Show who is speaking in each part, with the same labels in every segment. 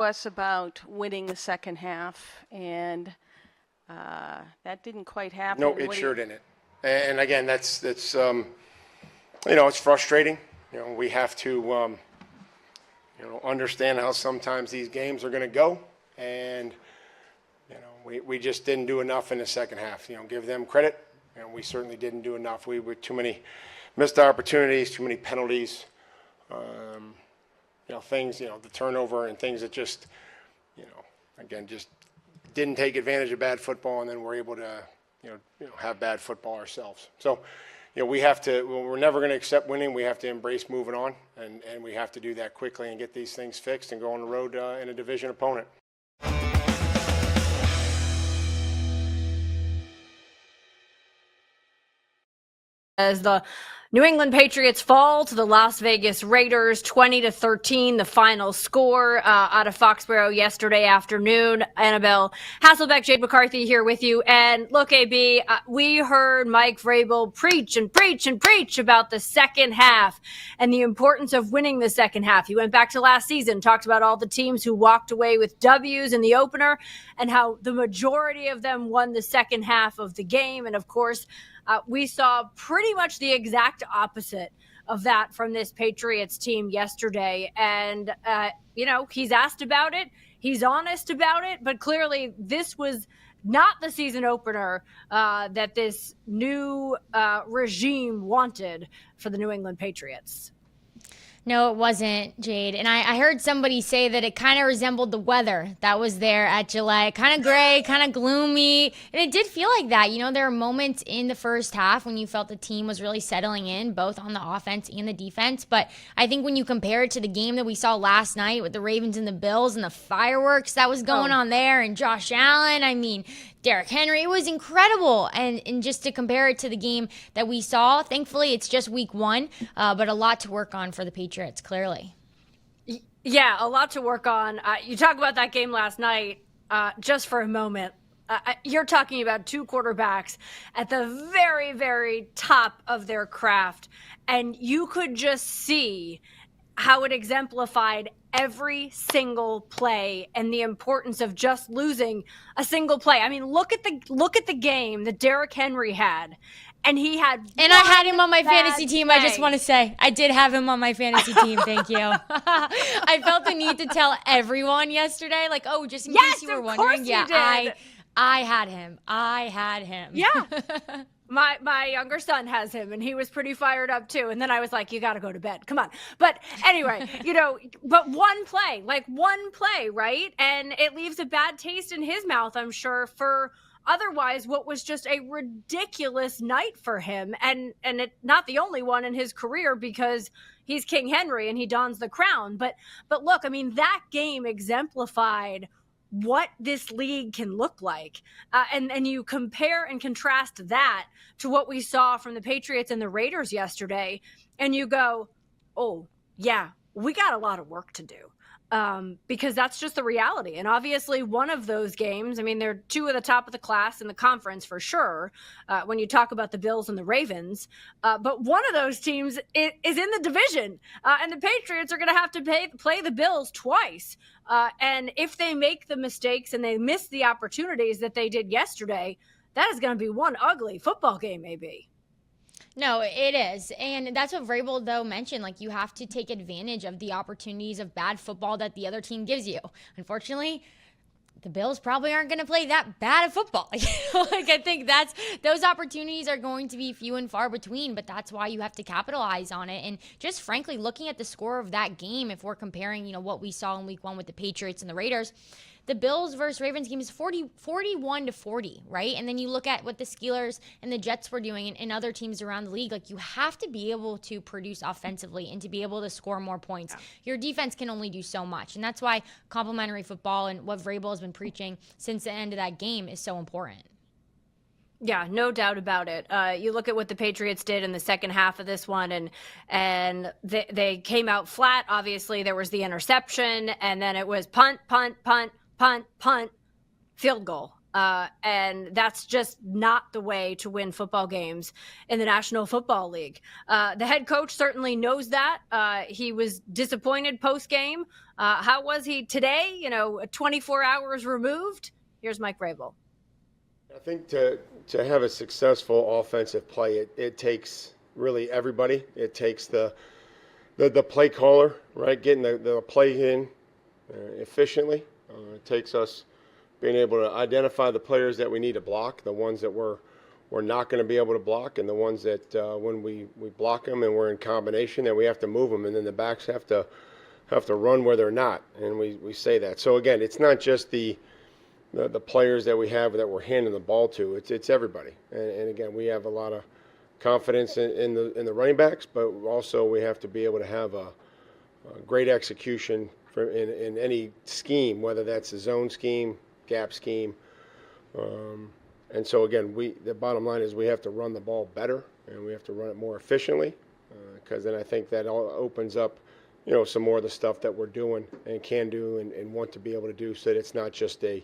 Speaker 1: Us about winning the second half, and that didn't quite happen.
Speaker 2: No, it sure didn't. And again, that's it's frustrating. We have to understand how sometimes these games are going to go, and we just didn't do enough in the second half. Give them credit. We certainly didn't do enough. We were too many missed opportunities, too many penalties. Things, the turnover and things that just, again, just didn't take advantage of bad football, and then we're able to, have bad football ourselves. So, we have to, we're never going to accept winning. We have to embrace moving on, and we have to do that quickly and get these things fixed and go on the road in a division opponent.
Speaker 3: As the New England Patriots fall to the Las Vegas Raiders, 20-13, the final score out of Foxborough yesterday afternoon. Annabelle Hasselbeck, Jade McCarthy here with you. And look, AB, we heard Mike Vrabel preach and preach and preach about the second half and the importance of winning the second half. He went back to last season, talked about all the teams who walked away with W's in the opener and how the majority of them won the second half of the game. And of course, we saw pretty much the exact opposite of that from this Patriots team yesterday. And, he's asked about it. He's honest about it. But clearly, this was not the season opener that this new regime wanted for the New England Patriots.
Speaker 4: No, it wasn't, Jade. And I heard somebody say that it kind of resembled the weather that was there at Gillette. Kind of gray, kind of gloomy. And it did feel like that. There are moments in the first half when you felt the team was really settling in, both on the offense and the defense. But I think when you compare it to the game that we saw last night with the Ravens and the Bills and the fireworks that was going on there and Josh Allen, Derrick Henry, it was incredible. And just to compare it to the game that we saw, thankfully it's just week one, but a lot to work on for the Patriots, clearly.
Speaker 3: Yeah, a lot to work on. You talk about that game last night, just for a moment. You're talking about two quarterbacks at the very, very top of their craft, and you could just see how it exemplified every single play and the importance of just losing a single play. Look at the game that Derrick Henry had. And he had
Speaker 4: And I had him on my fantasy team. Play. I just want to say, I did have him on my fantasy team. Thank you. I felt the need to tell everyone yesterday, just in case you were wondering.
Speaker 3: Yeah,
Speaker 4: I had him.
Speaker 3: Yeah. My younger son has him, and he was pretty fired up too. And then I was like, you got to go to bed. Come on. But anyway, but one play, right? And it leaves a bad taste in his mouth, I'm sure, for otherwise what was just a ridiculous night for him. And it not the only one in his career, because he's King Henry and he dons the crown. But look, that game exemplified what this league can look like. And you compare and contrast that to what we saw from the Patriots and the Raiders yesterday, and you go, oh, yeah, we got a lot of work to do. Because that's just the reality. And obviously one of those games, they're two of the top of the class in the conference for sure, when you talk about the Bills and the Ravens. But one of those teams is in the division. And the Patriots are going to have to play the Bills twice. And if they make the mistakes and they miss the opportunities that they did yesterday, that is going to be one ugly football game, maybe.
Speaker 4: No, it is. And that's what Vrabel, though, mentioned. You have to take advantage of the opportunities of bad football that the other team gives you. Unfortunately, the Bills probably aren't going to play that bad of football. I think those opportunities are going to be few and far between, but that's why you have to capitalize on it. And just frankly, looking at the score of that game, if we're comparing, what we saw in week one with the Patriots and the Raiders, the Bills versus Ravens game is 41-40, right? And then you look at what the Steelers and the Jets were doing and other teams around the league. You have to be able to produce offensively and to be able to score more points. Yeah. Your defense can only do so much. And that's why complementary football and what Vrabel has been preaching since the end of that game is so important.
Speaker 3: Yeah, no doubt about it. You look at what the Patriots did in the second half of this one, and they came out flat. Obviously, there was the interception, and then it was punt, punt, punt, punt, punt, field goal. And that's just not the way to win football games in the National Football League. The head coach certainly knows that. He was disappointed post-game. How was he today? 24 hours removed. Here's Mike Vrabel.
Speaker 2: I think to have a successful offensive play, it takes really everybody. It takes the play caller, right, getting the play in efficiently. It takes us being able to identify the players that we need to block, the ones that we're not going to be able to block, and the ones that when we block them and we're in combination, then we have to move them, and then the backs have to run where they're not, and we say that. So again, it's not just the players that we have that we're handing the ball to. It's everybody, and again, we have a lot of confidence in the running backs, but also we have to be able to have a great execution in any scheme, whether that's a zone scheme, gap scheme. And so again, the bottom line is we have to run the ball better and we have to run it more efficiently, because then I think that all opens up, some more of the stuff that we're doing and can do and want to be able to do, so that it's not just a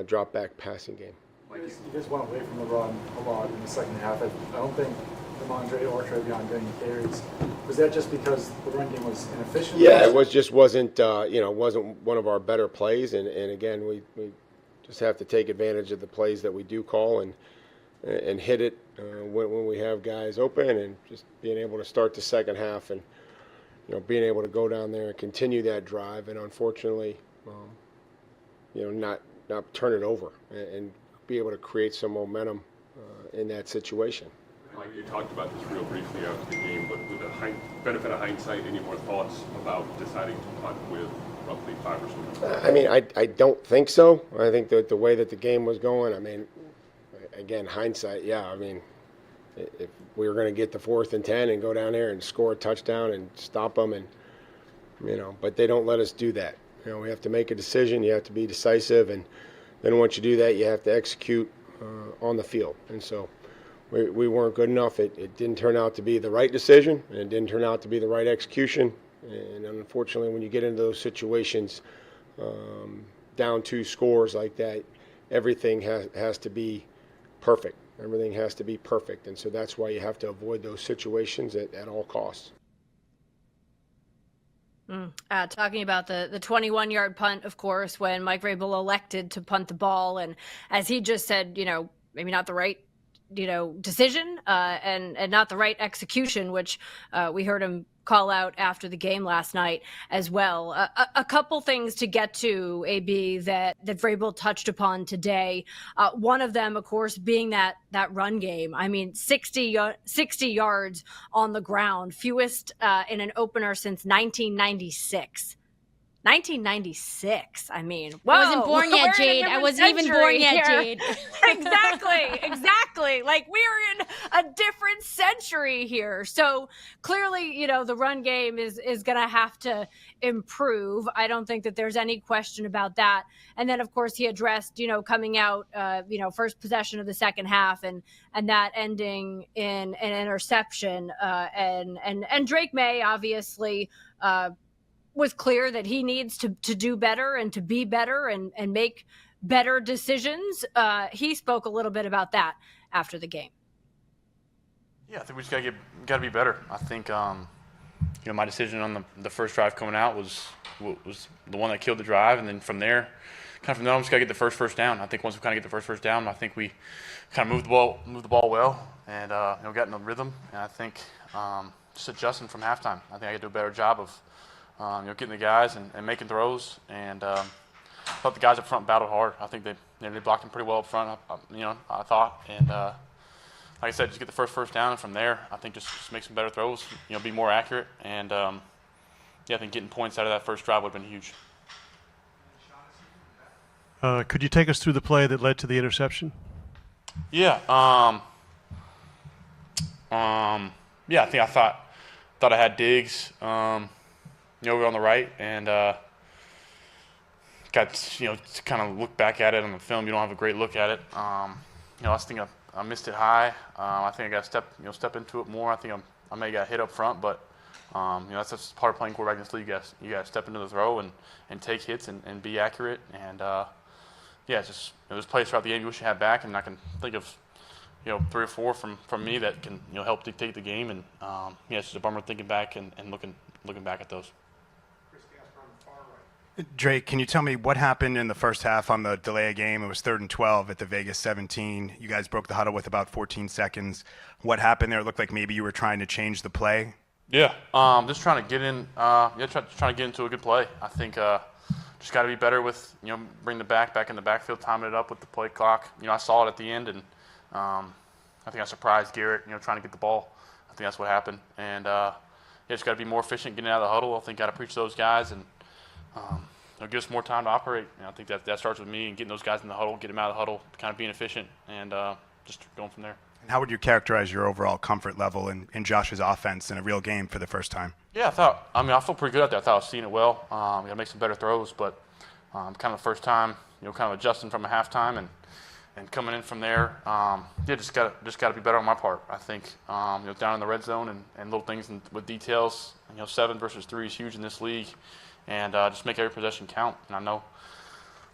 Speaker 2: drop back passing game.
Speaker 5: You guys went away from the run a lot in the second half. I don't think Ramondre or Trevion got any carries. Was that just because the run game was inefficient?
Speaker 2: Yeah, it wasn't wasn't one of our better plays, and again, we just have to take advantage of the plays that we do call and hit it when we have guys open, and just being able to start the second half and being able to go down there and continue that drive, and unfortunately, not turn it over and be able to create some momentum in that situation.
Speaker 6: Mike, you talked about this real briefly after the game, but with the benefit of hindsight, any more thoughts about deciding to punt with roughly 5 or so?
Speaker 2: I mean, I don't think so. I think that the way that the game was going, I mean, again, hindsight, yeah. I mean, if we were going to get the 4th and 10 and go down there and score a touchdown and stop them, and but they don't let us do that. We have to make a decision. You have to be decisive, and then once you do that, you have to execute on the field. And so we weren't good enough. It didn't turn out to be the right decision, and it didn't turn out to be the right execution. And unfortunately, when you get into those situations, down 2 scores like that, everything has to be perfect. Everything has to be perfect. And so that's why you have to avoid those situations at all costs.
Speaker 3: Talking about the 21-yard punt, of course, when Mike Vrabel elected to punt the ball, and as he just said, maybe not the right decision and not the right execution, which we heard him call out after the game last night as well. A couple things to get to, AB, that Vrabel touched upon today. One of them, of course, being that run game. I mean, 60 yards on the ground, fewest in an opener since 1996. 1996. I mean, whoa,
Speaker 4: I wasn't born yet, Jade. I wasn't even born yet, Jade.
Speaker 3: Exactly. Like, we're in a different century here. So clearly, the run game is going to have to improve. I don't think that there's any question about that. And then, of course, he addressed, coming out, first possession of the second half and that ending in an interception. And Drake Maye, obviously, was clear that he needs to do better and to be better and make better decisions. He spoke a little bit about that after the game.
Speaker 7: Yeah, I think we just got to be better. I think my decision on the first drive coming out was the one that killed the drive, and then from there on, we just got to get the first down. I think once we kind of get the first down, I think we kind of moved the ball well, and got in a rhythm. And I think just adjusting from halftime, I think I could do a better job of getting the guys and making throws, and I thought the guys up front battled hard. I think they blocked them pretty well up front. I thought, and like I said, just get the first down, and from there, I think just make some better throws. Be more accurate, and I think getting points out of that first drive would have been huge.
Speaker 8: Could you take us through the play that led to the interception?
Speaker 7: Yeah. I think I thought I had Diggs. Over on the right, and got to kind of look back at it on the film. You don't have a great look at it. I think I missed it high. I think I got to step into it more. I think I may have got hit up front, but that's just part of playing quarterback in this league. You got to step into the throw and take hits and be accurate. And yeah, it's just there's plays throughout the game you wish you had back, and I can think of 3 or 4 from me that can help dictate the game, and yeah, it's just a bummer thinking back and looking back at those.
Speaker 9: Drake, can you tell me what happened in the first half on the delay of game? It was 3rd and 12 at the Vegas 17. You guys broke the huddle with about 14 seconds. What happened there? It looked like maybe you were trying to change the play.
Speaker 7: Yeah, just trying to get in. Trying to get into a good play. I think just got to be better with bring the back in the backfield, timing it up with the play clock. I saw it at the end, and I think I surprised Garrett. Trying to get the ball. I think that's what happened, and just got to be more efficient getting out of the huddle. I think got to preach those guys and. It'll give us more time to operate. I think that starts with me and getting those guys in the huddle, get them out of the huddle, kind of being efficient, and just going from there.
Speaker 9: And how would you characterize your overall comfort level in Josh's offense in a real game for the first time?
Speaker 7: Yeah, I felt pretty good out there. I thought I was seeing it well. Got to make some better throws, but kind of the first time, kind of adjusting from a halftime and coming in from there. Just got to be better on my part. I think down in the red zone and little things with details. 7 versus 3 is huge in this league. And just make every possession count. And I know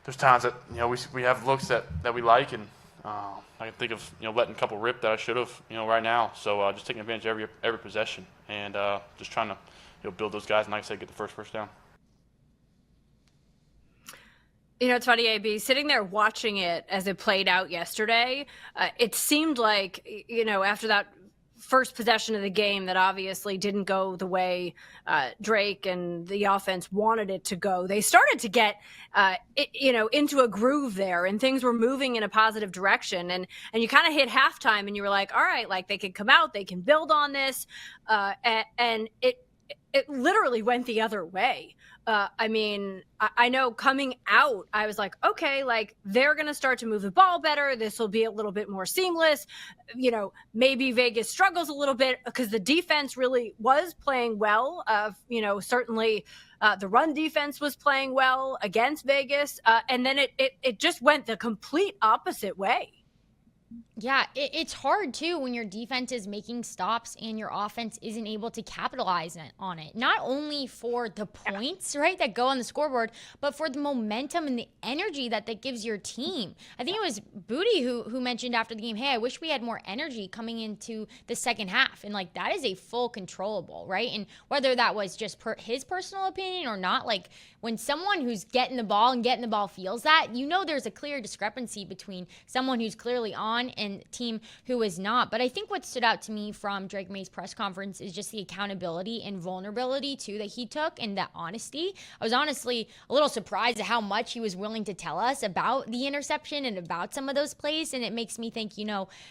Speaker 7: there's times that we have looks that we like, and I can think of letting a couple rip that I should have right now. So just taking advantage of every possession and just trying to build those guys and, like I said, get the first down.
Speaker 3: It's funny, AB, sitting there watching it as it played out yesterday, it seemed like after that first possession of the game that obviously didn't go the way Drake and the offense wanted it to go. They started to get, into a groove there, and things were moving in a positive direction. And you kind of hit halftime, and you were like, all right, like they can come out, they can build on this, and it literally went the other way. I know coming out, I was like, okay, like they're going to start to move the ball better. This will be a little bit more seamless. Maybe Vegas struggles a little bit because the defense really was playing well. Certainly the run defense was playing well against Vegas. And then it just went the complete opposite way.
Speaker 4: Yeah, it's hard too when your defense is making stops and your offense isn't able to capitalize on it. Not only for the points, right, that go on the scoreboard, but for the momentum and the energy that gives your team. I think it was Booty who mentioned after the game, hey, I wish we had more energy coming into the second half. And like that is a full controllable, right? And whether that was just his personal opinion or not, like when someone who's getting the ball feels that, there's a clear discrepancy between someone who's clearly on and team who is not. But I think what stood out to me from Drake Maye's press conference is just the accountability and vulnerability too that he took, and that honesty. I was honestly a little surprised at how much he was willing to tell us about the interception and about some of those plays, and it makes me think,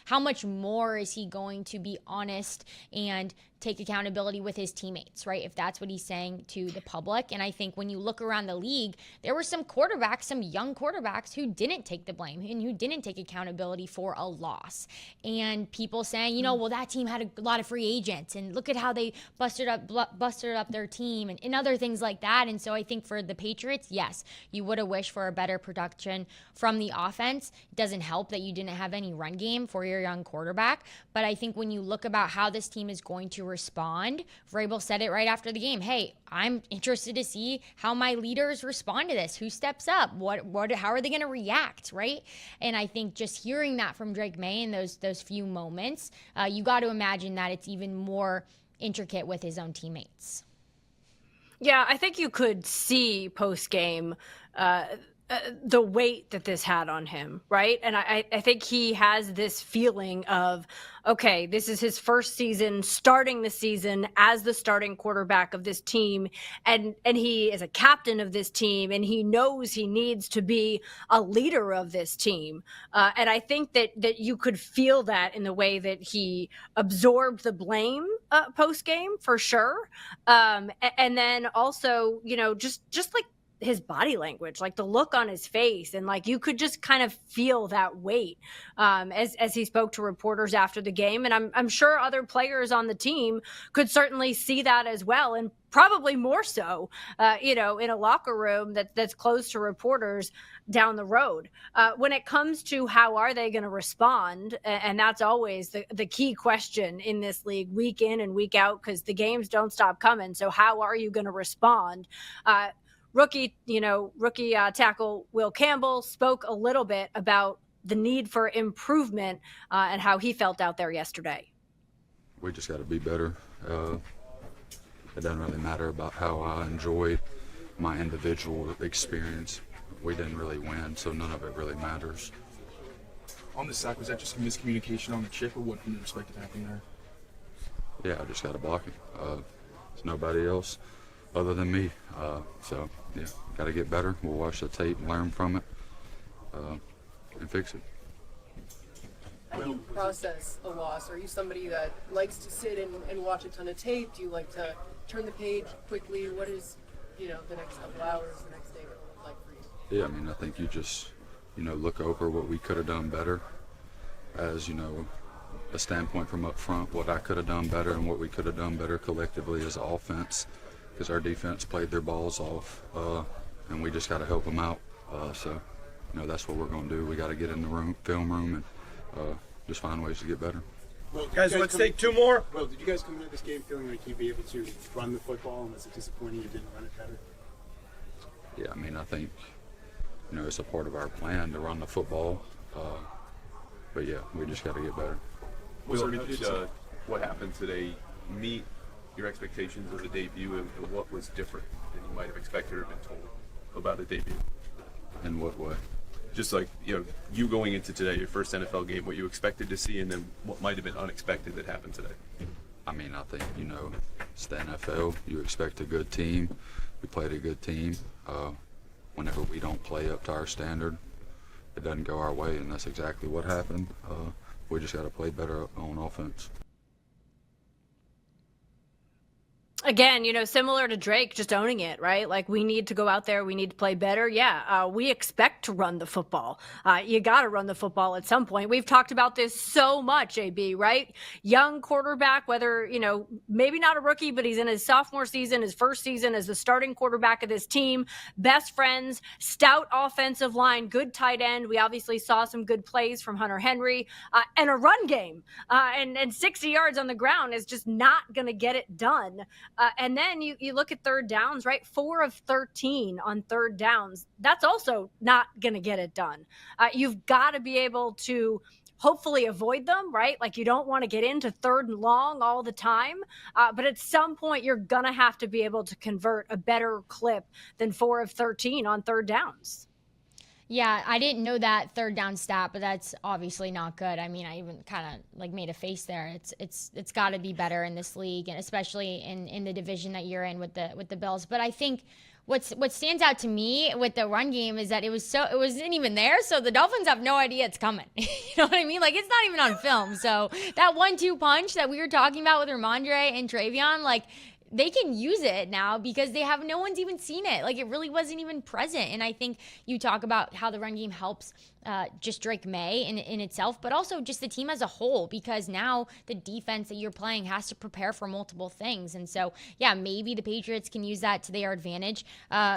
Speaker 4: how much more is he going to be honest and take accountability with his teammates, right? If that's what he's saying to the public. And I think when you look around the league, there were some young quarterbacks who didn't take the blame and who didn't take accountability for a loss. And people saying, well, that team had a lot of free agents and look at how they busted up their team and other things like that. And so I think for the Patriots, yes, you would have wished for a better production from the offense. It doesn't help that you didn't have any run game for your young quarterback. But I think when you look about how this team is going to respond, Vrabel said it right after the game. Hey, I'm interested to see how my leaders respond to this. Who steps up? How are they going to react, right? And I think just hearing that from Drake Maye in those few moments, you got to imagine that it's even more intricate with his own teammates.
Speaker 3: Yeah, I think you could see post-game the weight that this had on him, right? And I think he has this feeling of, okay, this is his first season, starting the season as the starting quarterback of this team, and he is a captain of this team, and he knows he needs to be a leader of this team. And I think that you could feel that in the way that he absorbed the blame post-game, for sure. And then also, just like his body language, like the look on his face, and like you could just kind of feel that weight as he spoke to reporters after the game. And I'm sure other players on the team could certainly see that as well, and probably more so, in a locker room that's closed to reporters down the road. When it comes to how are they going to respond, and that's always the key question in this league, week in and week out, because the games don't stop coming. So how are you going to respond? rookie tackle Will Campbell spoke a little bit about the need for improvement and how he felt out there yesterday.
Speaker 10: We just got to be better. It doesn't really matter about how I enjoyed my individual experience. We didn't really win, so none of it really matters.
Speaker 11: On the sack, was that just a miscommunication on the chip, or what can you expect to happen there?
Speaker 10: Yeah, I just got to block it. There's nobody else other than me. So, yeah, got to get better. We'll watch the tape and learn from it and fix it.
Speaker 12: How do you process a loss? Are you somebody that likes to sit and watch a ton of tape? Do you like to turn the page quickly? What is, the next couple hours, the next day going to look like for you?
Speaker 10: Yeah, I mean, I think you just, look over what we could have done better as, a standpoint from up front, what I could have done better and what we could have done better collectively as offense, because our defense played their balls off, and we just got to help them out. So, that's what we're going to do. We got to get in the film room, and just find ways to get better.
Speaker 13: Well,
Speaker 11: guys, let's take two more.
Speaker 13: Well, did you guys come into this game feeling like you'd be able to run the football, and was it disappointing you didn't run it better?
Speaker 10: Yeah, I mean, I think, it's a part of our plan to run the football. But, yeah, we just got to get better.
Speaker 6: Will, what happened today meet your expectations of the debut, and what was different than you might have expected or been told about the debut?
Speaker 10: In what way?
Speaker 6: Just like, you going into today, your first NFL game, what you expected to see, and then what might have been unexpected that happened today.
Speaker 10: I mean, I think, it's the NFL. You expect a good team. We played a good team. Whenever we don't play up to our standard, it doesn't go our way, and that's exactly what happened. We just got to play better on offense.
Speaker 3: Again, similar to Drake, just owning it, right? Like, we need to go out there. We need to play better. Yeah, we expect to run the football. You got to run the football at some point. We've talked about this so much, AB, right? Young quarterback, whether, maybe not a rookie, but he's in his sophomore season, his first season as the starting quarterback of this team. Best friends, stout offensive line, good tight end. We obviously saw some good plays from Hunter Henry, and a run game. And 60 yards on the ground is just not going to get it done. And then you look at third downs, right? 4 of 13 on third downs. That's also not going to get it done. You've got to be able to hopefully avoid them, right? Like, you don't want to get into third and long all the time. But at some point, you're going to have to be able to convert a better clip than 4 of 13 on third downs.
Speaker 4: Yeah, I didn't know that third down stat, but that's obviously not good. I mean, I even kind of made a face there. It's got to be better in this league, and especially in the division that you're in with the Bills. But I think what stands out to me with the run game is that it wasn't even there, so the Dolphins have no idea it's coming. You know what I mean? Like, it's not even on film. So that 1-2 punch that we were talking about with Ramondre and Travion, like, they can use it now because no one's even seen it. Like, it really wasn't even present. And I think you talk about how the run game helps just Drake Maye in itself, but also just the team as a whole, because now the defense that you're playing has to prepare for multiple things. And so, yeah, maybe the Patriots can use that to their advantage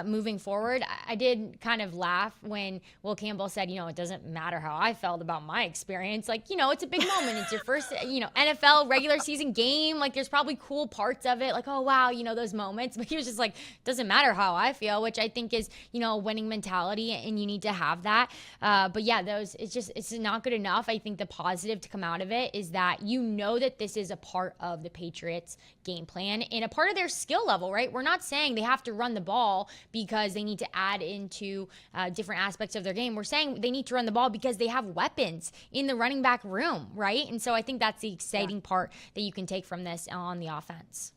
Speaker 4: moving forward. I did kind of laugh when Will Campbell said, it doesn't matter how I felt about my experience. Like, it's a big moment. It's your first, NFL regular season game. Like, there's probably cool parts of it. Like, oh, wow, those moments. But he was just like, doesn't matter how I feel, which I think is, a winning mentality, and you need to have that. But yeah, it's not good enough. I think the positive to come out of it is that that this is a part of the Patriots game plan and a part of their skill level, right? We're not saying they have to run the ball because they need to add into different aspects of their game. We're saying they need to run the ball because they have weapons in the running back room, right? And so I think that's the exciting part that you can take from this on the offense.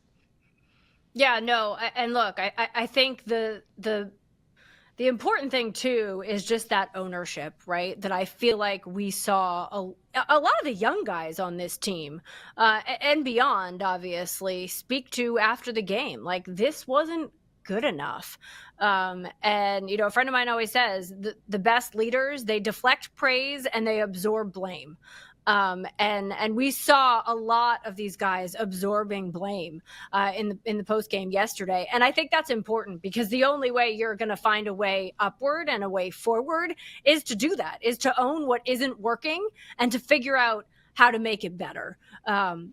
Speaker 3: Yeah, no, and look, I think the important thing too is just that ownership, right? That I feel like we saw a lot of the young guys on this team and beyond, obviously, speak to after the game. Like, this wasn't good enough. And, a friend of mine always says the best leaders, they deflect praise and they absorb blame. And we saw a lot of these guys absorbing blame in the post game yesterday, and I think that's important because the only way you're going to find a way upward and a way forward is to do that, is to own what isn't working and to figure out how to make it better.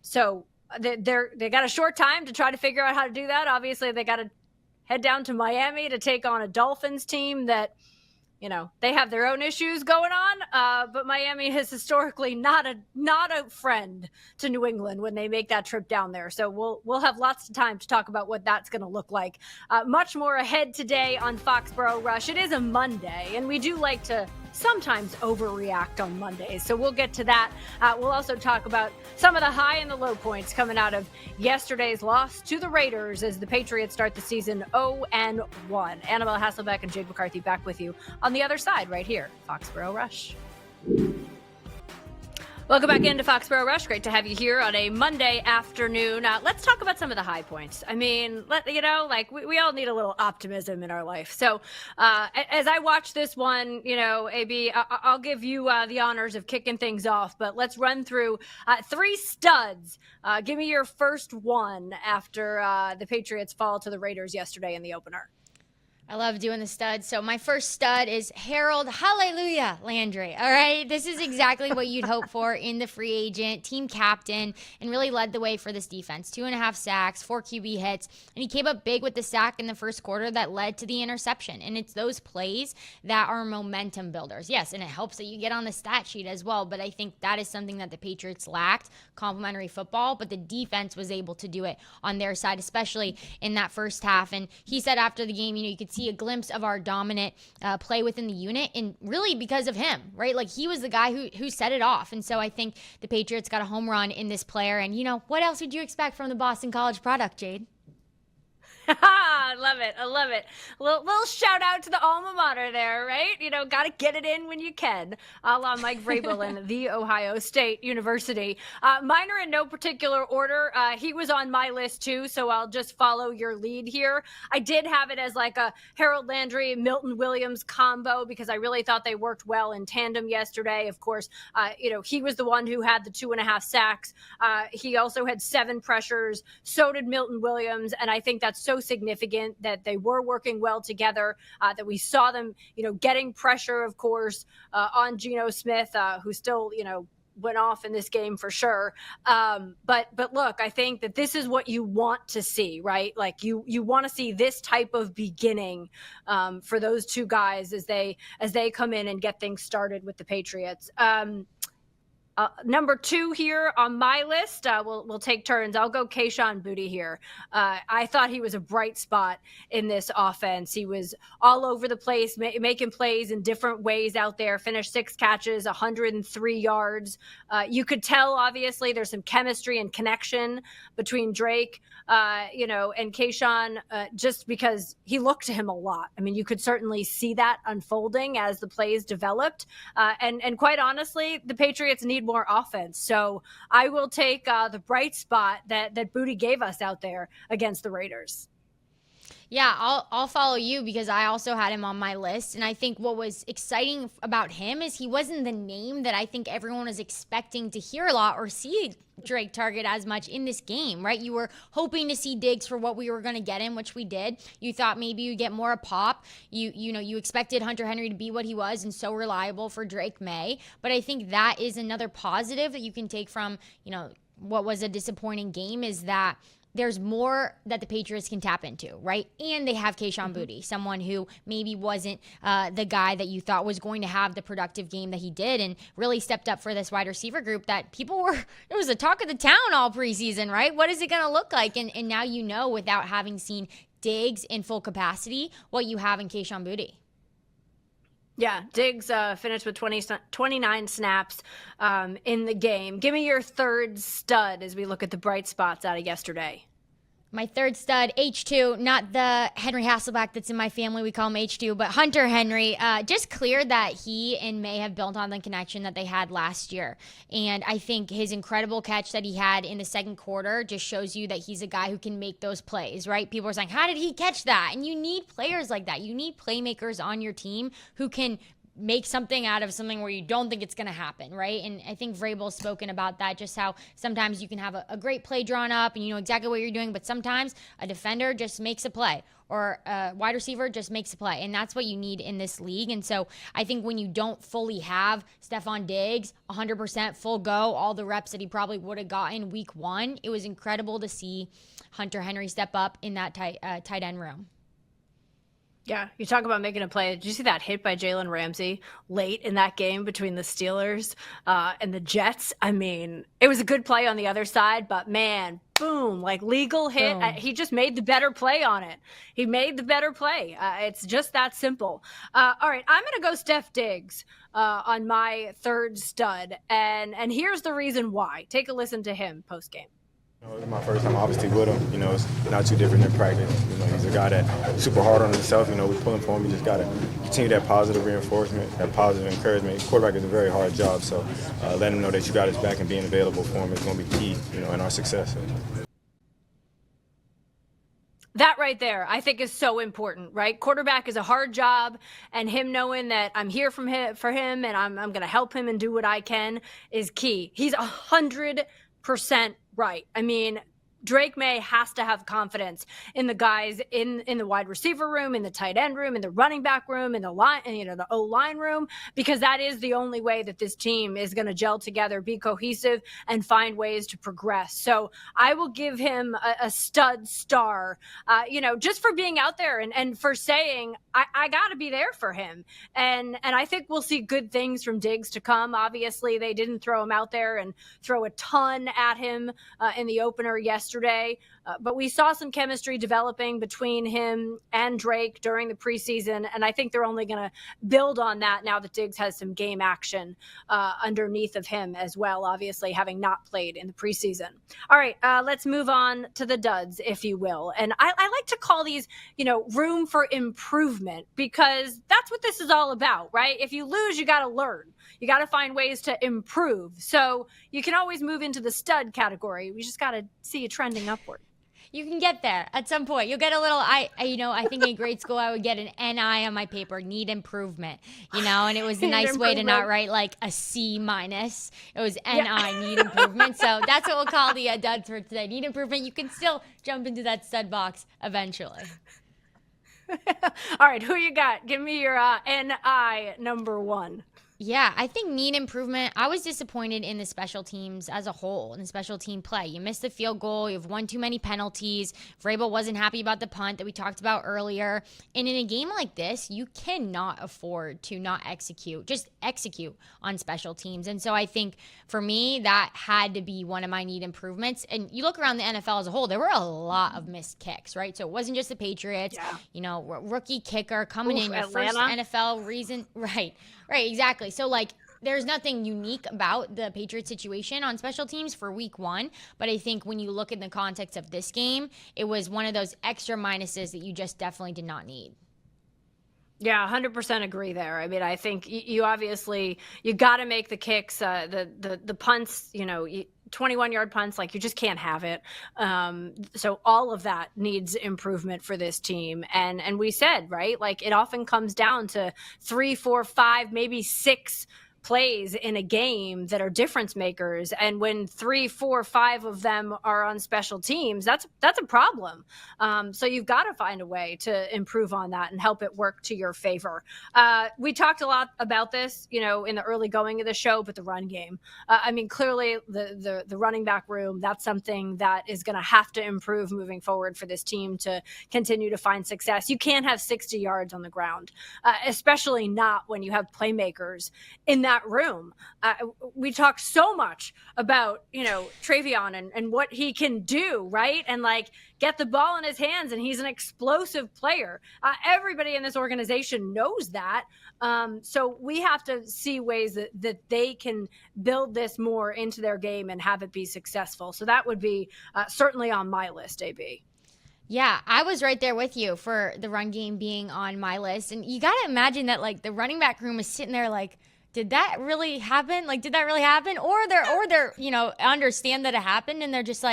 Speaker 3: So they got a short time to try to figure out how to do that. Obviously, they got to head down to Miami to take on a Dolphins team that, you know, they have their own issues going on, but Miami is historically not a friend to New England when they make that trip down there. So we'll have lots of time to talk about what that's going to look like. Much more ahead today on Foxborough Rush. It is a Monday, and we do like to sometimes overreact on Mondays. So we'll get to that. We'll also talk about some of the high and the low points coming out of yesterday's loss to the Raiders as the Patriots start the season 0-1. Annabelle Hasselbeck and Jade McCarthy back with you on the other side right here, Foxborough Rush. Welcome back into Foxborough Rush. Great to have you here on a Monday afternoon. Let's talk about some of the high points. I mean, we all need a little optimism in our life. So as I watch this one, you know, AB, I'll give you the honors of kicking things off, but let's run through 3 studs. Give me your first one after the Patriots fall to the Raiders yesterday in the opener.
Speaker 4: I love doing the studs. So my first stud is Harold Hallelujah Landry. All right. This is exactly what you'd hope for in the free agent, team captain, and really led the way for this defense. 2.5 sacks, 4 QB hits, and he came up big with the sack in the first quarter that led to the interception. And it's those plays that are momentum builders. Yes, and it helps that you get on the stat sheet as well, but I think that is something that the Patriots lacked, complementary football, but the defense was able to do it on their side, especially in that first half. And he said after the game, you know, you could see a glimpse of our dominant play within the unit, and really because of him, right? Like, he was the guy who set it off. And so I think the Patriots got a home run in this player. And, you know, what else would you expect from the Boston College product, Jade?
Speaker 3: I love it. I love it. Little shout out to the alma mater there, right? You know, got to get it in when you can. A la Mike Vrabel and the Ohio State University. Mine are in no particular order. He was on my list too, so I'll just follow your lead here. I did have it as like a Harold Landry, Milton Williams combo because I really thought they worked well in tandem yesterday. Of course, you know, he was the one who had the 2.5 sacks. He also had 7 pressures. So did Milton Williams, and I think that's so significant that they were working well together, that we saw them, you know, getting pressure, of course, on Geno Smith, who still, you know, went off in this game for sure. But look, I think that this is what you want to see, right? Like you want to see this type of beginning for those two guys as they come in and get things started with the Patriots. Number 2 here on my list, we'll take turns. I'll go Kayshon Boutte here. I thought he was a bright spot in this offense. He was all over the place, making plays in different ways out there. Finished 6 catches, 103 yards. You could tell, obviously, there's some chemistry and connection between Drake, and Kayshon, just because he looked to him a lot. I mean, you could certainly see that unfolding as the plays developed. And quite honestly, the Patriots need more offense. So I will take the bright spot that Boutte gave us out there against the Raiders.
Speaker 4: Yeah, I'll follow you because I also had him on my list. And I think what was exciting about him is he wasn't the name that I think everyone was expecting to hear a lot or see Drake target as much in this game, right? You were hoping to see Diggs for what we were going to get him, which we did. You thought maybe you'd get more a pop. You expected Hunter Henry to be what he was and so reliable for Drake Maye. But I think that is another positive that you can take from, what was a disappointing game is that there's more that the Patriots can tap into, right? And they have Kayshon Boutte, someone who maybe wasn't the guy that you thought was going to have the productive game that he did and really stepped up for this wide receiver group that it was the talk of the town all preseason, right? What is it going to look like? And now you know, without having seen Diggs in full capacity, what you have in Kayshon Boutte.
Speaker 3: Yeah, Diggs finished with 29 snaps in the game. Give me your third stud as we look at the bright spots out of yesterday.
Speaker 4: My third stud, H2, not the Henry Hasselbeck that's in my family. We call him H2, but Hunter Henry. Just clear that he and May have built on the connection that they had last year. And I think his incredible catch that he had in the second quarter just shows you that he's a guy who can make those plays, right? People are saying, how did he catch that? And you need players like that. You need playmakers on your team who can make something out of something where you don't think it's going to happen, right? And I think Vrabel's spoken about that, just how sometimes you can have a great play drawn up and you know exactly what you're doing, but sometimes a defender just makes a play or a wide receiver just makes a play, and that's what you need in this league. And so I think when you don't fully have Stephon Diggs 100% full go, all the reps that he probably would have gotten week 1, it was incredible to see Hunter Henry step up in that tight end room.
Speaker 3: Yeah, you talk about making a play. Did you see that hit by Jalen Ramsey late in that game between the Steelers and the Jets? I mean, it was a good play on the other side, but man, boom, like legal hit.
Speaker 4: Boom.
Speaker 3: He just made the better play on it. He made the better play. It's just that simple. All right, I'm going to go Steph Diggs on my third stud, and here's the reason why. Take a listen to him post game.
Speaker 14: It's my first time, obviously, with him. It's not too different than practice. He's a guy that's super hard on himself. We pulling for him. We just got to continue that positive reinforcement, that positive encouragement. Quarterback is a very hard job, so letting him know that you got his back and being available for him is going to be key, in our success.
Speaker 3: That right there, I think, is so important, right? Quarterback is a hard job, and him knowing that I'm here for him and I'm going to help him and do what I can is key. He's 100% right. I mean, Drake Maye has to have confidence in the guys in the wide receiver room, in the tight end room, in the running back room, in the line, the O-line room, because that is the only way that this team is going to gel together, be cohesive, and find ways to progress. So I will give him a stud star, just for being out there and for saying, I got to be there for him. And I think we'll see good things from Diggs to come. Obviously, they didn't throw him out there and throw a ton at him in the opener yesterday. But we saw some chemistry developing between him and Drake during the preseason, and I think they're only going to build on that now that Diggs has some game action underneath of him as well, obviously having not played in the preseason. All right, let's move on to the duds, if you will. And I like to call these, room for improvement, because that's what this is all about, right? If you lose, you got to learn. You got to find ways to improve. So you can always move into the stud category. We just got to see you trending upward.
Speaker 4: You can get there at some point. You'll get a little, I think in grade school I would get an NI on my paper, need improvement, and it was a nice way to not write like a C minus. It was NI, need improvement. So that's what we'll call the duds for today. Need improvement. You can still jump into that stud box eventually.
Speaker 3: All right, who you got? Give me your NI number one.
Speaker 4: Yeah, I think need improvement. I was disappointed in the special teams as a whole, in the special team play. You missed the field goal. You've won too many penalties. Vrabel wasn't happy about the punt that we talked about earlier. And in a game like this, you cannot afford to not execute. Just execute on special teams. And so I think for me, that had to be one of my need improvements. And you look around the NFL as a whole, there were a lot of missed kicks, right? So it wasn't just the Patriots. Yeah. Rookie kicker coming in, your
Speaker 3: Atlanta.
Speaker 4: first NFL reason. Right, exactly. So, there's nothing unique about the Patriots situation on special teams for week one. But I think when you look in the context of this game, it was one of those extra minuses that you just definitely did not need.
Speaker 3: Yeah, 100% agree there. I mean, I think you obviously, you got to make the kicks, the punts, 21-yard punts, you just can't have it. So all of that needs improvement for this team. And we said, right, it often comes down to 3, 4, 5, maybe 6 plays in a game that are difference makers, and when 3, 4, 5 of them are on special teams, that's a problem. So you've got to find a way to improve on that and help it work to your favor. We talked a lot about this, in the early going of the show, but the run game. Clearly the running back room, that's something that is going to have to improve moving forward for this team to continue to find success. You can't have 60 yards on the ground, especially not when you have playmakers in that room. We talk so much about, Travion and what he can do, right? And get the ball in his hands, and he's an explosive player. Everybody in this organization knows that. So we have to see ways that they can build this more into their game and have it be successful. So that would be certainly on my list, AB.
Speaker 4: Yeah, I was right there with you for the run game being on my list. And you got to imagine that the running back room is sitting there did that really happen? Did that really happen? Or they're, understand that it happened, and they're just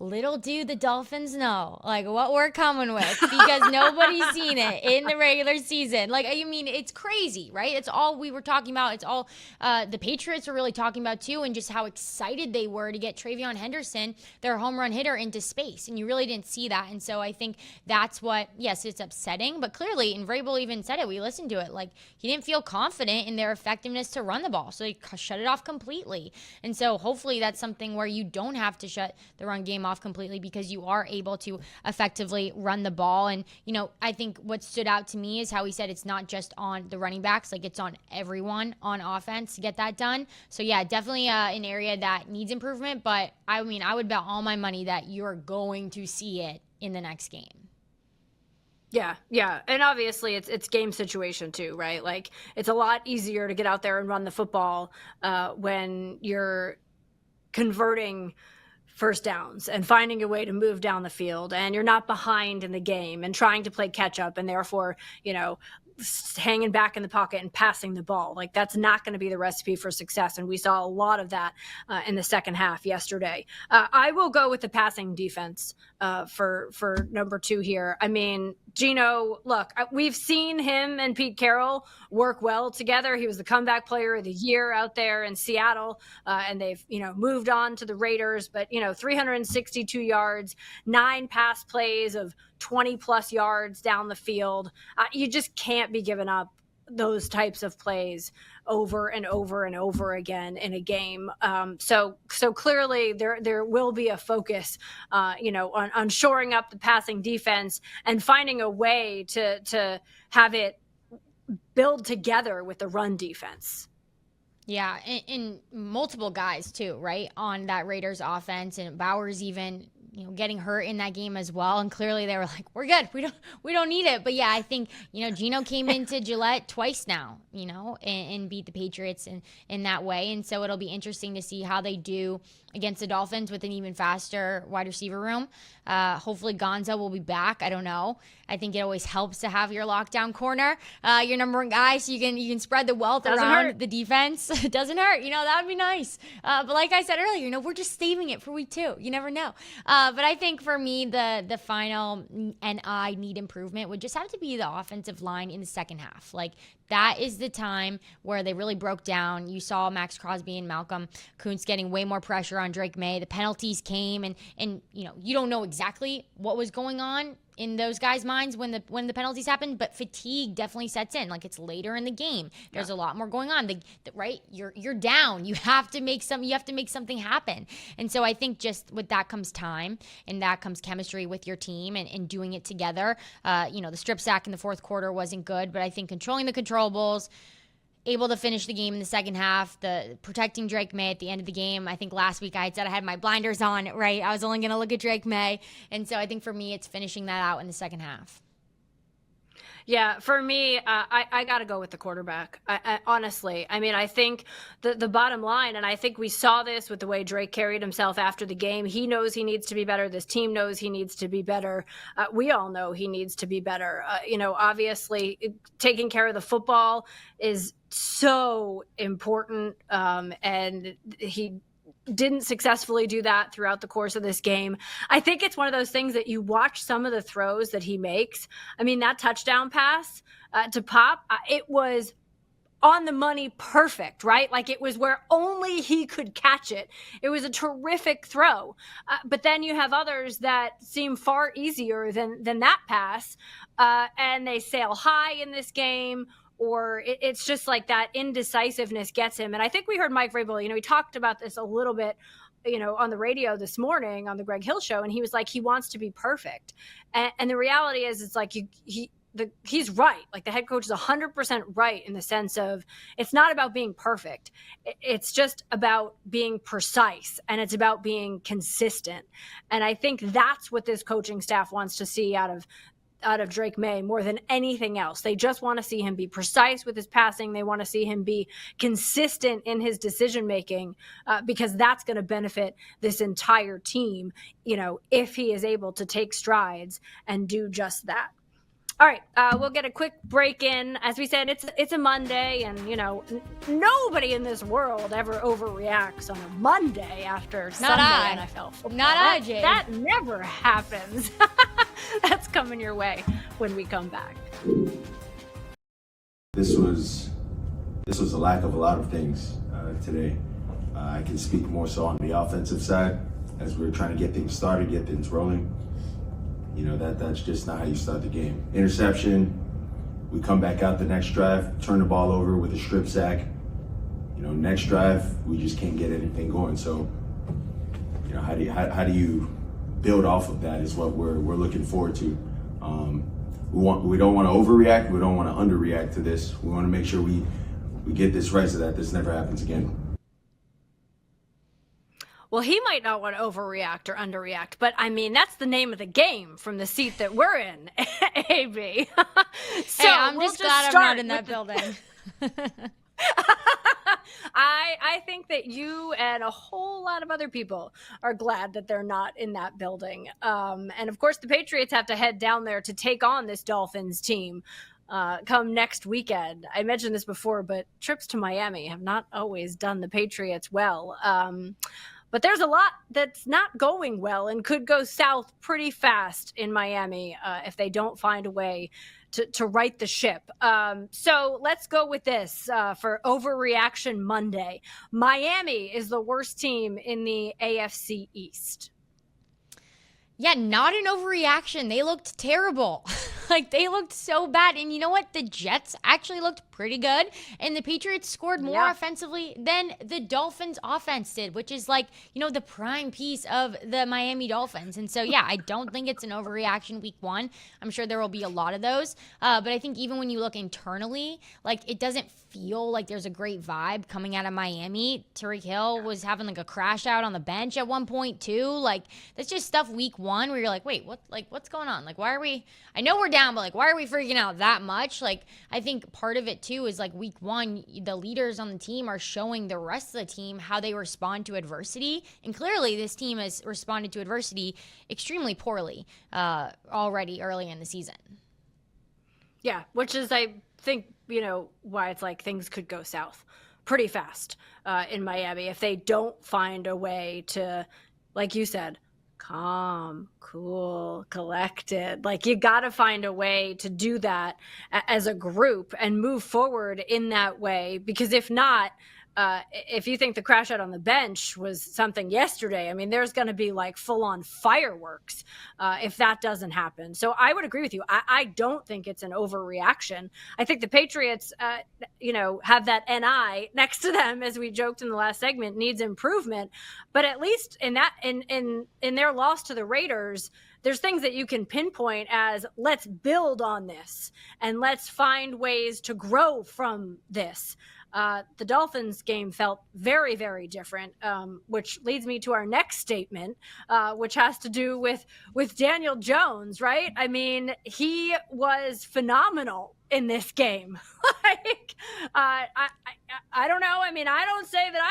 Speaker 4: little do the Dolphins know, what we're coming with, because nobody's seen it in the regular season. It's crazy, right? It's all we were talking about. It's all the Patriots were really talking about too, and just how excited they were to get Travion Henderson, their home run hitter, into space. And you really didn't see that. And so I think that's what, yes, it's upsetting, but clearly, and Vrabel even said it, we listened to it, he didn't feel confident in their effectiveness to run the ball. So they shut it off completely. And so hopefully that's something where you don't have to shut the run game game off completely because you are able to effectively run the ball. And, I think what stood out to me is how he said it's not just on the running backs, like it's on everyone on offense to get that done. So, yeah, definitely an area that needs improvement. But, I would bet all my money that you're going to see it in the next game.
Speaker 3: Yeah. And obviously it's game situation too, right? Like it's a lot easier to get out there and run the football when you're converting first downs and finding a way to move down the field and you're not behind in the game and trying to play catch up and therefore, hanging back in the pocket and passing the ball. Like that's not going to be the recipe for success. And we saw a lot of that in the second half yesterday. I will go with the passing defense for number 2 here. I mean, Geno, look, we've seen him and Pete Carroll work well together. He was the comeback player of the year out there in Seattle, and they've, moved on to the Raiders. But, 362 yards, 9 pass plays of 20 plus yards down the field. You just can't be giving up those types of plays over and over and over again in a game. So clearly there will be a focus, on shoring up the passing defense and finding a way to have it build together with the run defense.
Speaker 4: Yeah, and multiple guys too, right, on that Raiders offense, and Bowers even getting hurt in that game as well. And clearly they were like, we're good. We don't need it. But yeah, I think, Geno came into Gillette twice now, and beat the Patriots in that way. And so it'll be interesting to see how they do against the Dolphins with an even faster wide receiver room. Hopefully Gonzo will be back. I don't know. I think it always helps to have your lockdown corner, your number one guy, so you can spread the wealth around the defense. It doesn't hurt. That would be nice. But like I said earlier, we're just saving it for week 2. You never know. But I think for me, the final and I need improvement would just have to be the offensive line in the second half. Like that is the time where they really broke down. You saw Max Crosby and Malcolm Kuntz getting way more pressure on Drake Maye. The penalties came, and you don't know exactly what was going on in those guys' minds when the penalties happened, but fatigue definitely sets in. Like it's later in the game. There's a lot more going on. Right? You're down. You have to make something happen. And so I think just with that comes time, and that comes chemistry with your team and doing it together. The strip sack in the fourth quarter wasn't good, but I think controlling the controllables, able to finish the game in the second half, the protecting Drake Maye at the end of the game. I think last week I had said I had my blinders on, right? I was only going to look at Drake Maye. And so I think for me, it's finishing that out in the second half.
Speaker 3: Yeah, for me, I got to go with the quarterback. Honestly, I think the bottom line, and I think we saw this with the way Drake carried himself after the game. He knows he needs to be better. This team knows he needs to be better. We all know he needs to be better. Obviously, taking care of the football is so important, and he didn't successfully do that throughout the course of this game. I think it's one of those things that you watch some of the throws that he makes. That touchdown pass to Pop, it was on the money perfect, right? Like it was where only he could catch it. It was a terrific throw. But then you have others that seem far easier than that pass, and they sail high in this game, or it's just like that indecisiveness gets him. And I think we heard Mike Vrabel, he talked about this a little bit, on the radio this morning on the Greg Hill show. And he was like, he wants to be perfect. And the reality is it's like he's right. Like the head coach is 100% right in the sense of it's not about being perfect. It's just about being precise, and it's about being consistent. And I think that's what this coaching staff wants to see out of Drake Maye more than anything else. They just want to see him be precise with his passing. They want to see him be consistent in his decision making, because that's going to benefit this entire team, if he is able to take strides and do just that. All right, we'll get a quick break in. As we said, it's a Monday, and nobody in this world ever overreacts on a Monday after Sunday NFL football.
Speaker 4: Not I, Jade.
Speaker 3: That never happens. That's coming your way when we come back.
Speaker 15: This was a lack of a lot of things today. I can speak more so on the offensive side as we're trying to get things started, get things rolling. That's just not how you start the game. Interception, we come back out the next drive, turn the ball over with a strip sack. Next drive, we just can't get anything going. So, how do build off of that is what we're looking forward to. We don't want to overreact. We don't want to underreact to this. We want to make sure we get this right so that this never happens again.
Speaker 3: Well, he might not want to overreact or underreact, but I mean, that's the name of the game from the seat that we're in, AB. So
Speaker 4: hey, I'm just glad I'm not in that building.
Speaker 3: I think that you and a whole lot of other people are glad that they're not in that building. And of course, the Patriots have to head down there to take on this Dolphins team come next weekend. I mentioned this before, but trips to Miami have not always done the Patriots well. But there's a lot that's not going well and could go south pretty fast in Miami if they don't find a way to right the ship. So let's go with this for Overreaction Monday. Miami is the worst team in the AFC East.
Speaker 4: Yeah, not an overreaction. They looked terrible. Like, they looked so bad. And you know what? The Jets actually looked pretty good. And the Patriots scored more offensively than the Dolphins offense did, which is like, you know, the prime piece of the Miami Dolphins. And so, yeah, I don't think it's an overreaction week one. I'm sure there will be a lot of those. But I think even when you look internally, like, it doesn't feel like there's a great vibe coming out of Miami. Tyreek Hill was having like a crash out on the bench at one point too. Like, that's just stuff week one where you're like, wait, what's going on? Like, why are we, I know we're down, but like, why are we freaking out that much? Like, I think part of it too is like week one, the leaders on the team are showing the rest of the team how they respond to adversity. And clearly this team has responded to adversity extremely poorly already early in the season.
Speaker 3: Yeah, which is, I think, you know, why it's like things could go south pretty fast in Miami if they don't find a way to, like you said, calm, cool, collected. Like, you got to find a way to do that as a group and move forward in that way, because if not, if you think the crash out on the bench was something yesterday, I mean, there's going to be like full on fireworks if that doesn't happen. So I would agree with you. I don't think it's an overreaction. I think the Patriots, you know, have that NI next to them, as we joked in the last segment, needs improvement. But at least in that, in their loss to the Raiders, there's things that you can pinpoint as, let's build on this and let's find ways to grow from this. The Dolphins game felt very, very different, which leads me to our next statement, which has to do with Daniel Jones, right? I mean, he was phenomenal in this game. Like, I don't know. I mean, I don't say that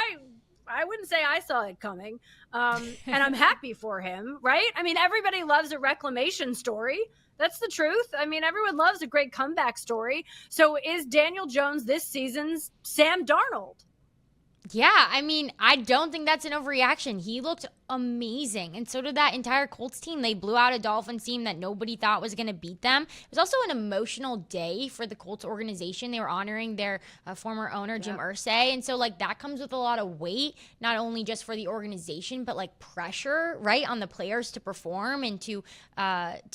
Speaker 3: I wouldn't say I saw it coming. And I'm happy for him, right? I mean, everybody loves a reclamation story. That's the truth. I mean, everyone loves a great comeback story. So is Daniel Jones this season's Sam Darnold?
Speaker 4: Yeah, I mean, I don't think that's an overreaction. He looked amazing, and so did that entire Colts team. They blew out a Dolphins team that nobody thought was going to beat them. It was also an emotional day for the Colts organization. They were honoring their former owner, Jim Irsay, and so, like, that comes with a lot of weight, not only just for the organization, but, like, pressure, right, on the players to perform and to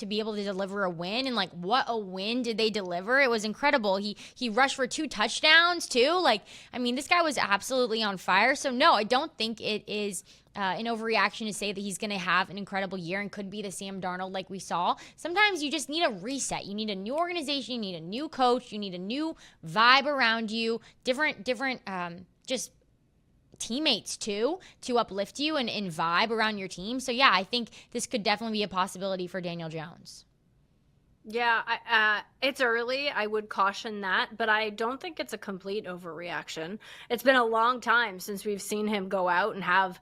Speaker 4: be able to deliver a win. And, like, what a win did they deliver? It was incredible. He rushed for 2 touchdowns, too. Like, I mean, this guy was absolutely on fire. So, no, I don't think it is an overreaction to say that he's going to have an incredible year and could be the Sam Darnold like we saw. Sometimes you just need a reset. You need a new organization. You need a new coach. You need a new vibe around you. Different just teammates too, to uplift you and vibe around your team. So yeah, I think this could definitely be a possibility for Daniel Jones.
Speaker 3: Yeah, it's early. I would caution that, but I don't think it's a complete overreaction. It's been a long time since we've seen him go out and have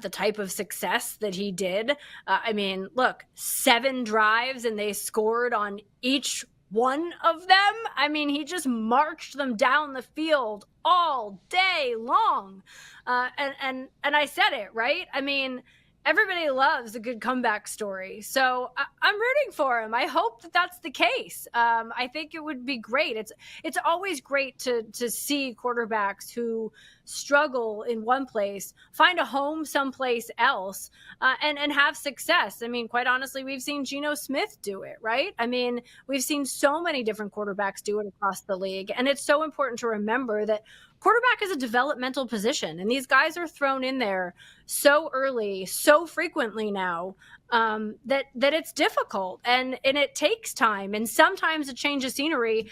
Speaker 3: the type of success that he did. I mean, look, 7 drives and they scored on each one of them. I mean, he just marched them down the field all day long. And I said it, right? I mean, everybody loves a good comeback story. So I'm rooting for him. I hope that that's the case. I think it would be great. It's always great to see quarterbacks who struggle in one place find a home someplace else and have success. I mean, quite honestly, we've seen Geno Smith do it, right? I mean, we've seen so many different quarterbacks do it across the league. And it's so important to remember that quarterback is a developmental position, and these guys are thrown in there so early, so frequently now, that it's difficult and it takes time. And sometimes a change of scenery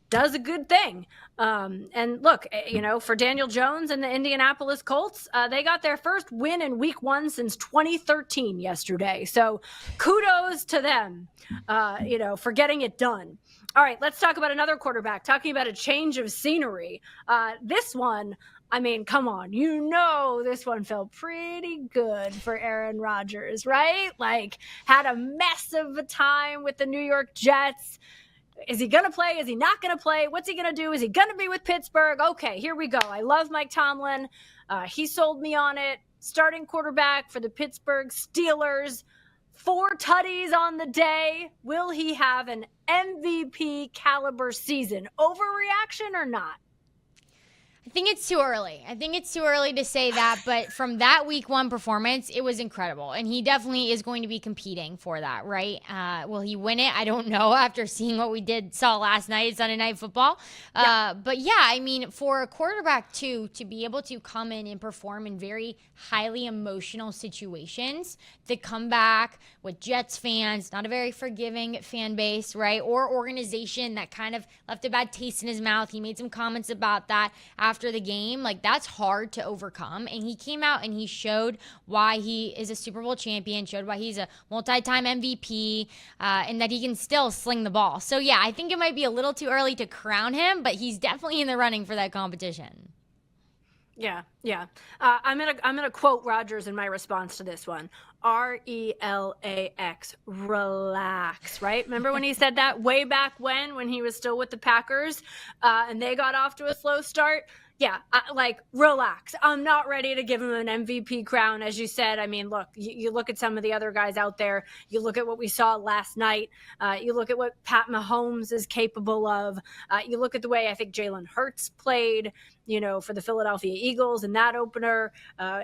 Speaker 3: does a good thing. And look, for Daniel Jones and the Indianapolis Colts, they got their first win in week 1 since 2013 yesterday. So kudos to them, for getting it done. All right, let's talk about another quarterback, talking about a change of scenery. This one, I mean, come on, this one felt pretty good for Aaron Rodgers, right? Like, had a mess of a time with the New York Jets. Is he going to play? Is he not going to play? What's he going to do? Is he going to be with Pittsburgh? Okay, here we go. I love Mike Tomlin. He sold me on it. Starting quarterback for the Pittsburgh Steelers. 4 tutties on the day. Will he have an MVP caliber season? Overreaction or not?
Speaker 4: I think it's too early. To say that, but from that week 1 performance, it was incredible. And he definitely is going to be competing for that, right? Will he win it? I don't know after seeing what we saw last night, Sunday Night Football. But yeah, I mean, for a quarterback to be able to come in and perform in very highly emotional situations, the comeback with Jets fans, not a very forgiving fan base, right? Or organization that kind of left a bad taste in his mouth. He made some comments about that after the game. Like, that's hard to overcome. And he came out and he showed why he is a Super Bowl champion, showed why he's a multi-time MVP, and that he can still sling the ball. So yeah, I think it might be a little too early to crown him, but he's definitely in the running for that competition.
Speaker 3: Yeah. I'm gonna quote Rodgers in my response to this one. RELAX, relax, right? Remember when he said that way back when he was still with the Packers, and they got off to a slow start? Yeah, relax. I'm not ready to give him an MVP crown, as you said. I mean, look, you look at some of the other guys out there. You look at what we saw last night. You look at what Pat Mahomes is capable of. You look at the way I think Jalen Hurts played, for the Philadelphia Eagles in that opener,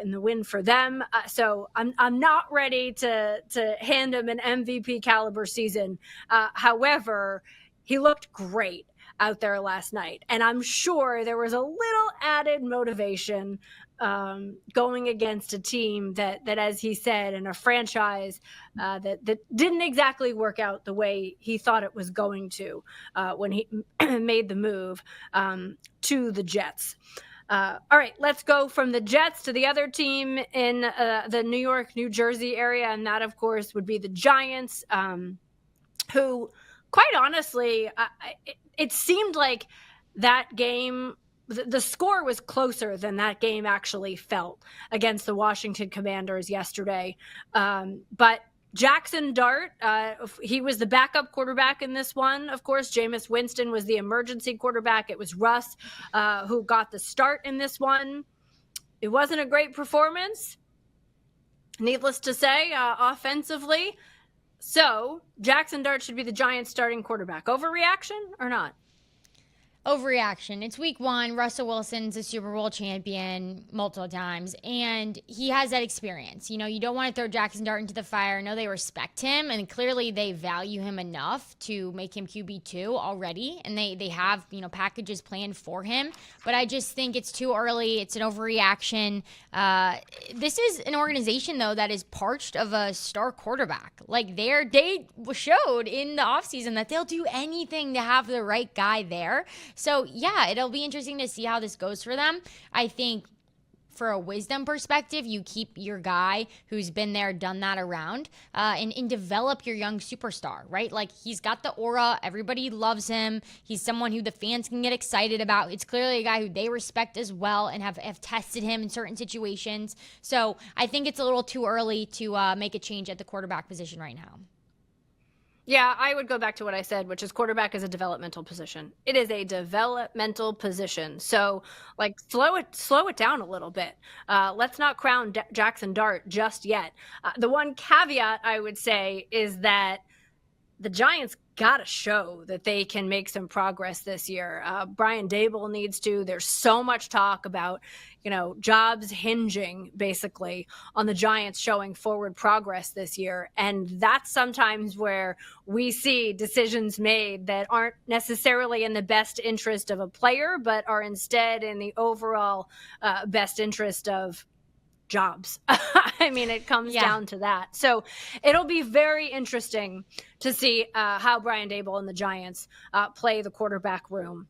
Speaker 3: in the win for them. So I'm not ready to hand him an MVP caliber season. However, he looked great out there last night. And I'm sure there was a little added motivation going against a team that, as he said, in a franchise that didn't exactly work out the way he thought it was going to when he made the move to the Jets. All right, let's go from the Jets to the other team in the New York, New Jersey area. And that, of course, would be the Giants, who, quite honestly, it seemed like that game, the score was closer than that game actually felt against the Washington Commanders yesterday. But Jackson Dart, he was the backup quarterback in this one. Of course, Jameis Winston was the emergency quarterback. It was Russ who got the start in this one. It wasn't a great performance, needless to say, offensively. So Jackson Dart should be the Giants' starting quarterback. Overreaction or not?
Speaker 4: Overreaction. It's week 1. Russell Wilson's a Super Bowl champion multiple times, and he has that experience. You don't want to throw Jackson Dart into the fire. No, they respect him, and clearly they value him enough to make him QB2 already, and they have, packages planned for him. But I just think it's too early. It's an overreaction. This is an organization, though, that is parched of a star quarterback. Like, they showed in the offseason that they'll do anything to have the right guy there. So, yeah, it'll be interesting to see how this goes for them. I think for a wisdom perspective, you keep your guy who's been there, done that around, and develop your young superstar, right? Like, he's got the aura. Everybody loves him. He's someone who the fans can get excited about. It's clearly a guy who they respect as well and have tested him in certain situations. So I think it's a little too early to make a change at the quarterback position right now.
Speaker 3: Yeah, I would go back to what I said, which is quarterback is a developmental position. It is a developmental position. So, slow it down a little bit. Let's not crown Jackson Dart just yet. The one caveat I would say is that the Giants got to show that they can make some progress this year. Brian Daboll needs to. There's so much talk about, jobs hinging basically on the Giants showing forward progress this year. And that's sometimes where we see decisions made that aren't necessarily in the best interest of a player, but are instead in the overall best interest of jobs. I mean, it comes down to that. So it'll be very interesting to see how Brian Daboll and the Giants play the quarterback room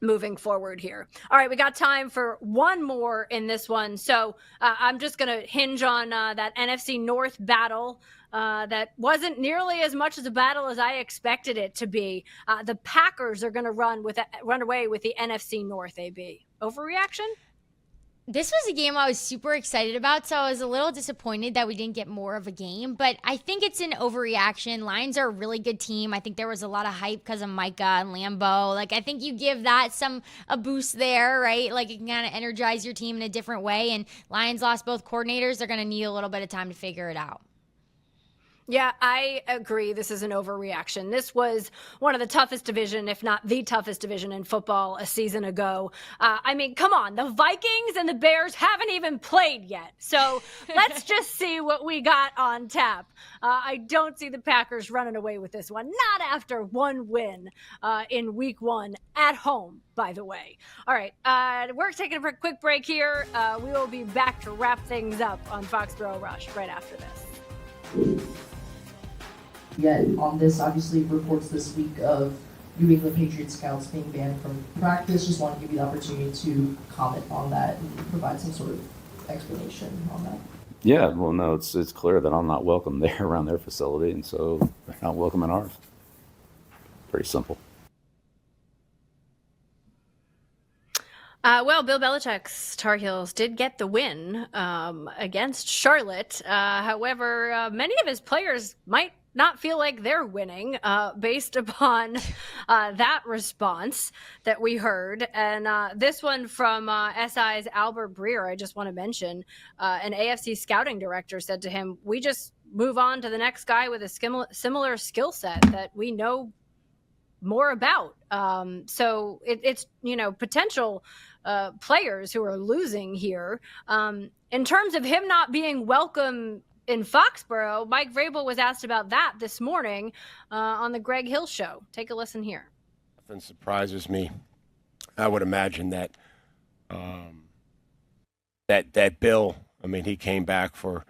Speaker 3: moving forward here. All right, we got time for one more in this one. So I'm just going to hinge on that NFC North battle that wasn't nearly as much as a battle as I expected it to be. The Packers are going to run away with the NFC North, AB. Overreaction?
Speaker 4: This was a game I was super excited about, so I was a little disappointed that we didn't get more of a game, but I think it's an overreaction. Lions are a really good team. I think there was a lot of hype because of Micah and Lambeau. Like, I think you give that a boost there, right? Like, it can kind of energize your team in a different way, and Lions lost both coordinators. They're going to need a little bit of time to figure it out.
Speaker 3: Yeah, I agree. This is an overreaction. This was one of the toughest division, if not the toughest division in football a season ago. I mean, come on. The Vikings and the Bears haven't even played yet. So let's just see what we got on tap. I don't see the Packers running away with this one. Not after one win in week 1 at home, by the way. All right, we're taking a quick break here. We will be back to wrap things up on Foxborough Rush right after this.
Speaker 16: Yet on this, obviously, reports this week of New England Patriots scouts being banned from practice. Just want to give you the opportunity to comment on that and provide some sort of explanation on that.
Speaker 17: Yeah, well, no, it's clear that I'm not welcome there around their facility, and so they're not welcome in ours. Pretty simple.
Speaker 3: Well, Bill Belichick's Tar Heels did get the win against Charlotte. However, many of his players might not feel like they're winning based upon that response that we heard. And this one from SI's Albert Breer, I just want to mention, an AFC scouting director said to him, "We just move on to the next guy with a similar skill set that we know more about." So it's, potential players who are losing here. In terms of him not being welcome in Foxborough, Mike Vrabel was asked about that this morning on the Greg Hill Show. Take a listen here.
Speaker 2: Nothing surprises me. I would imagine that that Bill, I mean, he came back for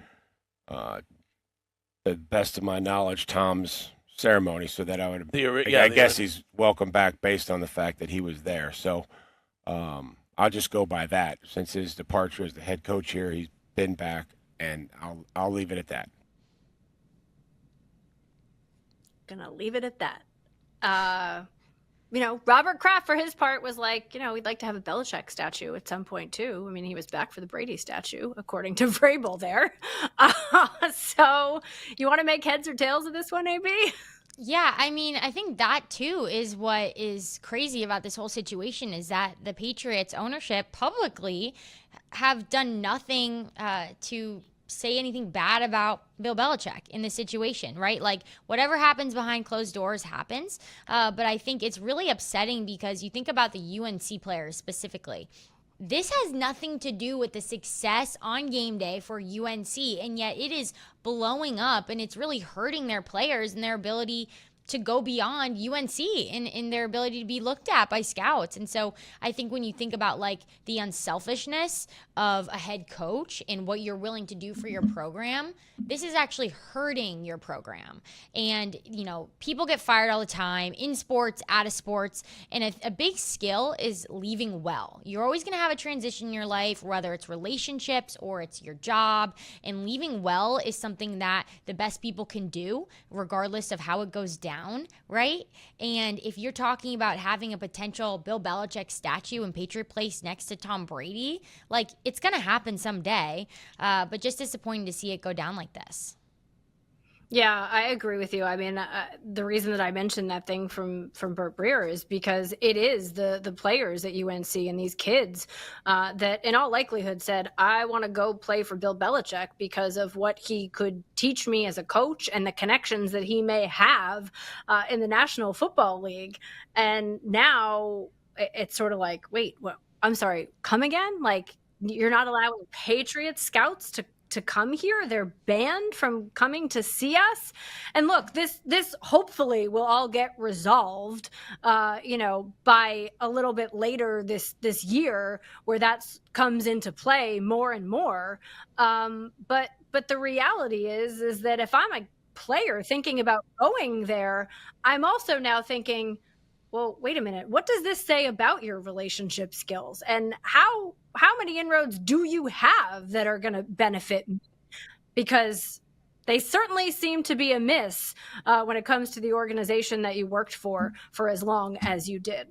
Speaker 2: the best of my knowledge, Tom's ceremony, so that I would. I guess he's welcome back based on the fact that he was there. So I'll just go by that. Since his departure as the head coach here, he's been back, and I'll leave it at that.
Speaker 3: Gonna leave it at that. Robert Kraft, for his part, was like, we'd like to have a Belichick statue at some point, too. I mean, he was back for the Brady statue, according to Vrabel there. So you want to make heads or tails of this one, AB?
Speaker 4: Yeah, I mean, I think that, too, is what is crazy about this whole situation is that the Patriots ownership publicly have done nothing to say anything bad about Bill Belichick in this situation, right? Like, whatever happens behind closed doors happens. But I think it's really upsetting because you think about the UNC players specifically. This has nothing to do with the success on game day for UNC, and yet it is blowing up, and it's really hurting their players and their ability to go beyond UNC in their ability to be looked at by scouts. And so I think when you think about like the unselfishness of a head coach and what you're willing to do for your program, this is actually hurting your program. And, people get fired all the time in sports, out of sports. And a big skill is leaving well. You're always going to have a transition in your life, whether it's relationships or it's your job. And leaving well is something that the best people can do, regardless of how it goes down. Right? And if you're talking about having a potential Bill Belichick statue in Patriot Place next to Tom Brady, like, it's going to happen someday, but just disappointing to see it go down like this.
Speaker 3: Yeah, I agree with you. I mean, the reason that I mentioned that thing from Bert Breer is because it is the players at UNC and these kids that in all likelihood said, I want to go play for Bill Belichick because of what he could teach me as a coach and the connections that he may have in the National Football League. And now it's sort of like, wait, what? I'm sorry, come again? Like, you're not allowing Patriots scouts to to come here. They're banned from coming to see us. And look, this hopefully will all get resolved, by a little bit later this year, where that comes into play more and more. But the reality is that if I'm a player thinking about going there, I'm also now thinking, well, wait a minute, what does this say about your relationship skills? And how many inroads do you have that are going to benefit me? Because they certainly seem to be amiss when it comes to the organization that you worked for as long as you did.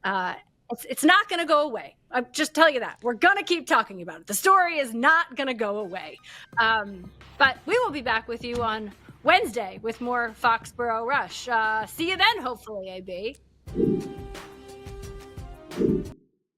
Speaker 3: It's not going to go away. I'm just telling you that. We're going to keep talking about it. The story is not going to go away. But we will be back with you on Wednesday with more Foxborough Rush. See you then, hopefully, AB.